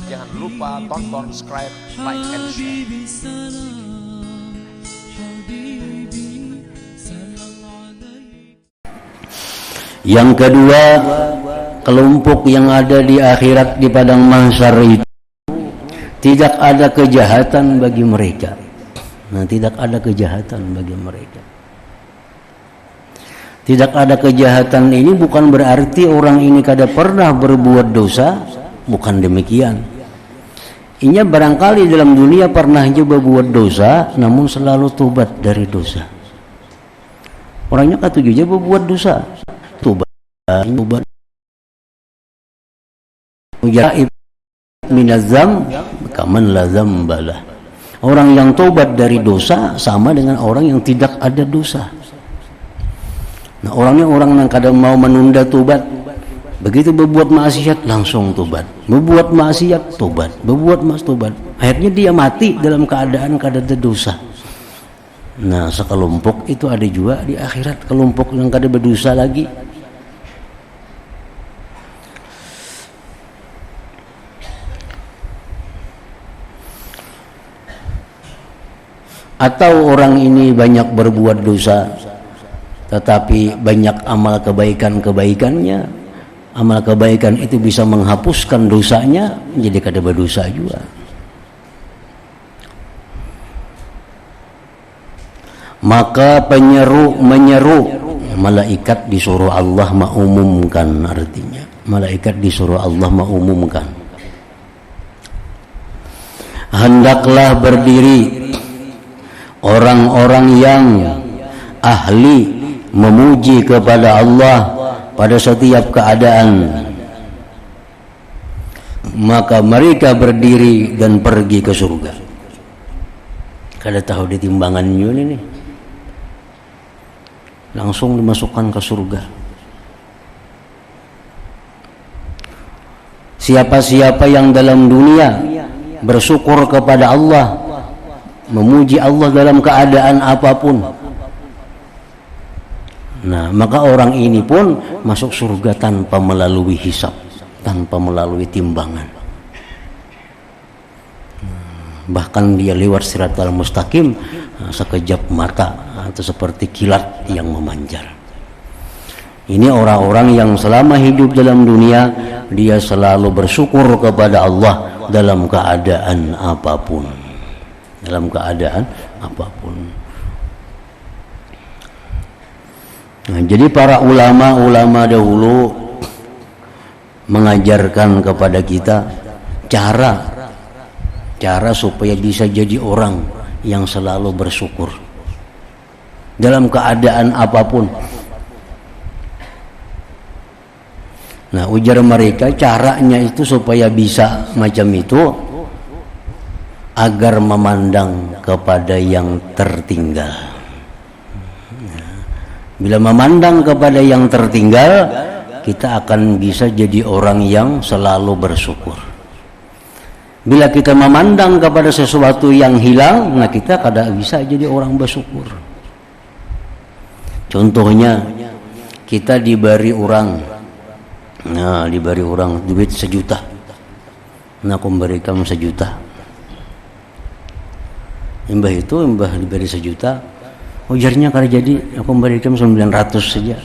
Jangan lupa tonton, subscribe, like, and share. Yang kedua, kelompok yang ada di akhirat di padang mahsyar itu tidak ada kejahatan bagi mereka. Nah, tidak ada kejahatan bagi mereka. Tidak ada kejahatan ini bukan berarti orang ini kada pernah berbuat dosa, bukan demikian. Inya barangkali dalam dunia pernah juga buat dosa, namun selalu tobat dari dosa. Orangnya katujunya berbuat dosa, tobat. Mujarib minazam kaman lazam balah. Orang yang tobat dari dosa sama dengan orang yang tidak ada dosa. Nah, orangnya orang yang kadang mau menunda tobat, begitu berbuat maksiat langsung tobat, berbuat maksiat tobat, berbuat maksiat tobat, akhirnya dia mati dalam keadaan kada ada dosa. Nah, sekelompok itu ada juga di akhirat, kelompok yang kada berdosa lagi. Atau orang ini banyak berbuat dosa tetapi banyak amal kebaikan-kebaikannya, amal kebaikan itu bisa menghapuskan dosanya, jadi kada berdosa juga. Maka menyeru malaikat disuruh Allah mengumumkan, artinya malaikat disuruh Allah mengumumkan, hendaklah berdiri orang-orang yang ahli memuji kepada Allah pada setiap keadaan, maka mereka berdiri dan pergi ke surga. Kada tahu di timbangannya ini langsung dimasukkan ke surga. Siapa-siapa yang dalam dunia bersyukur kepada Allah, memuji Allah dalam keadaan apapun, nah maka orang ini pun masuk surga tanpa melalui hisab, tanpa melalui timbangan. Bahkan dia lewat siratal mustaqim sekejap mata atau seperti kilat yang memanjar. Ini orang-orang yang selama hidup dalam dunia dia selalu bersyukur kepada Allah dalam keadaan apapun, dalam keadaan apapun. Nah, jadi para ulama-ulama dahulu mengajarkan kepada kita cara supaya bisa jadi orang yang selalu bersyukur dalam keadaan apapun. Nah, ujar mereka caranya itu supaya bisa macam itu agar memandang kepada yang tertinggal. Bila memandang kepada yang tertinggal, kita akan bisa jadi orang yang selalu bersyukur. Bila kita memandang kepada sesuatu yang hilang, nah kita kada bisa jadi orang bersyukur. Contohnya, kita diberi orang, diberi orang duit 1 juta. Nah, aku memberikan 1 juta. Mbah diberi 1 juta. Ujarnya kada jadi, aku memberikan 900 saja.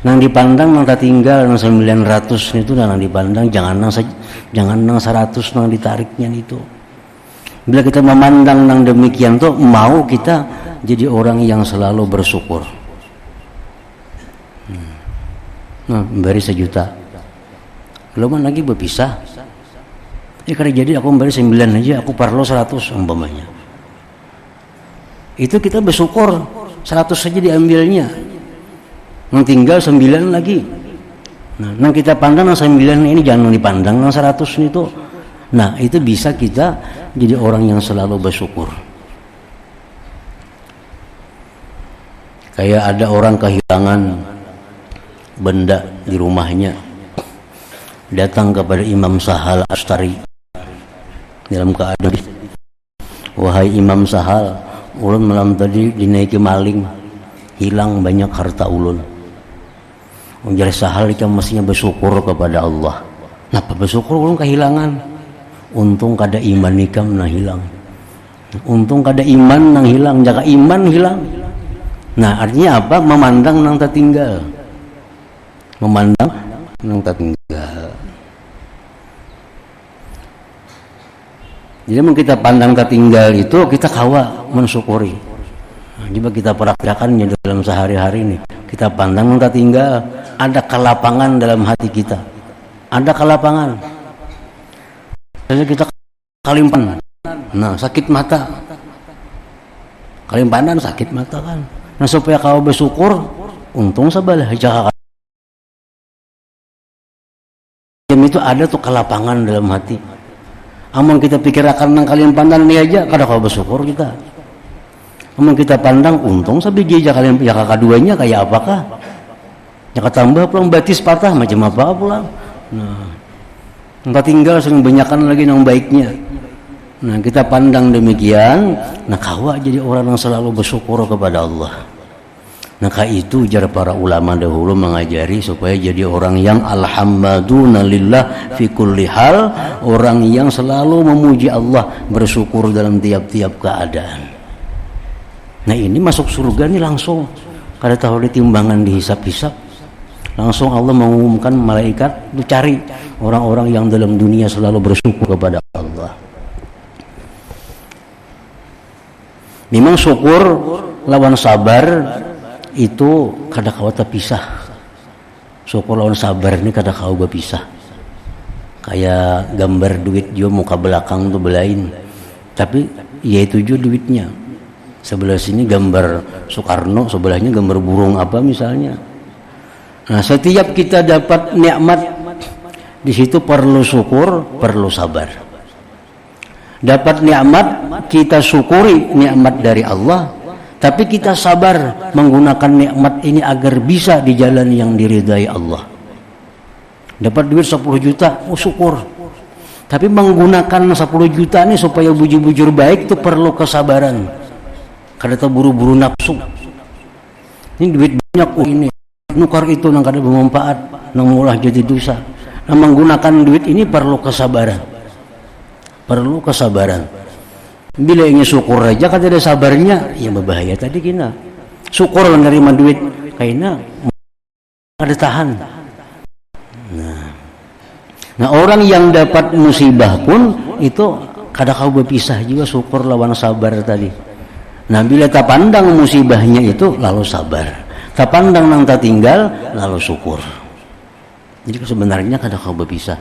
Nang dipandang nang tinggal nang 900 itu nang dipandang, jangan nang 100 nang ditariknya itu. Bila kita memandang nang demikian tuh, mau kita jadi orang yang selalu bersyukur. Nah, memberi 1 juta. Belum lagi berpisah. Kada jadi, aku memberi 9 aja, aku perlu 100 umpamanya. Itu kita bersyukur, 100 saja diambilnya, yang tinggal 9 lagi. Nah, yang kita pandang yang 9 ini jangan dipandang yang 100 itu. Nah, itu bisa kita jadi orang yang selalu bersyukur. Kayak ada orang kehilangan benda di rumahnya, datang kepada Imam Sahal Astari dalam keadaan, wahai Imam Sahal, ulun malam tadi dinaiki maling, hilang banyak harta ulun. Ujar Sahal, kita mestinya bersyukur kepada Allah. Napa bersyukur ulun kehilangan? Untung kada iman nikam nah hilang. Untung kada iman nang hilang, jaga iman hilang. Nah, artinya apa? Memandang nang tertinggal. Memandang nang tertinggal. Jadi mun kita pandang tertinggal itu kita kawa mensyukuri. Nah, coba kita praktekkannya dalam sehari-hari ini. Kita pandang nang tertinggal, ada kelapangan dalam hati kita. Ada kelapangan. Jadi kita kalimpanan. Nah, sakit mata. Kalimpanan sakit mata kan. Nah, supaya kau bersyukur, untung sabalah jaga. Itu ada tuh kelapangan dalam hati. Amun kita pikir akan nang kalimpanan ini aja, kada kau bersyukur kita. Amun kita pandang, untung sabiji aja kalian ya keduanya kayak apakah? Ya ketambah pulang batis patah macam apa pulang. Nah, entah tinggal sering banyakan lagi yang baiknya. Nah, kita pandang demikian, nah kawa jadi orang yang selalu bersyukur kepada Allah. Nah, itu jar para ulama dahulu mengajari supaya jadi orang yang alhamdulillah lillah fi kulli hal, orang yang selalu memuji Allah, bersyukur dalam tiap-tiap keadaan. Nah, ini masuk surga nih langsung. Kada tahu ditimbangan dihisap-hisap. Langsung Allah mengumumkan malaikat cari orang-orang yang dalam dunia selalu bersyukur kepada Allah. Memang syukur lawan sabar itu kada kawa terpisah. Syukur lawan sabar ini kada kawa berpisah. Kayak gambar duit juga muka belakang tuh belain. Tapi ya itu juga duitnya. Sebelah sini gambar Soekarno, sebelahnya gambar burung apa misalnya. Nah, setiap kita dapat nikmat di situ perlu syukur, perlu sabar. Dapat nikmat, kita syukuri nikmat dari Allah, tapi kita sabar menggunakan nikmat ini agar bisa di jalan yang diridai Allah. Dapat duit 10 juta, syukur. Tapi menggunakan 10 juta ini supaya bujur-bujur baik itu perlu kesabaran. Kada terburu-buru nafsu. Ini duit banyak ini. Nukar itu nang kada bermanfaat, nang mulah jadi dosa. Nah, menggunakan duit ini perlu kesabaran. Perlu kesabaran. Bila ingin syukur aja kada ada sabarnya, ya berbahaya tadi kina. Syukur menerima duit, kayaknya kada tahan. Nah, orang yang dapat musibah pun itu kada kau berpisah juga syukur lawan sabar tadi. Nah, bila tak pandang musibahnya itu lalu sabar. Tak pandang nang tak tinggal lalu syukur. Jadi sebenarnya kada kau berpisah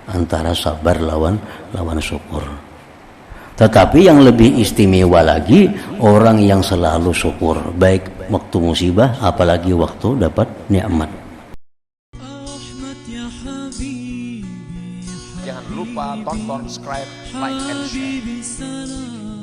antara sabar lawan syukur. Tetapi yang lebih istimewa lagi orang yang selalu syukur, baik waktu musibah apalagi waktu dapat nikmat. Jangan lupa tonton, subscribe, like, and share.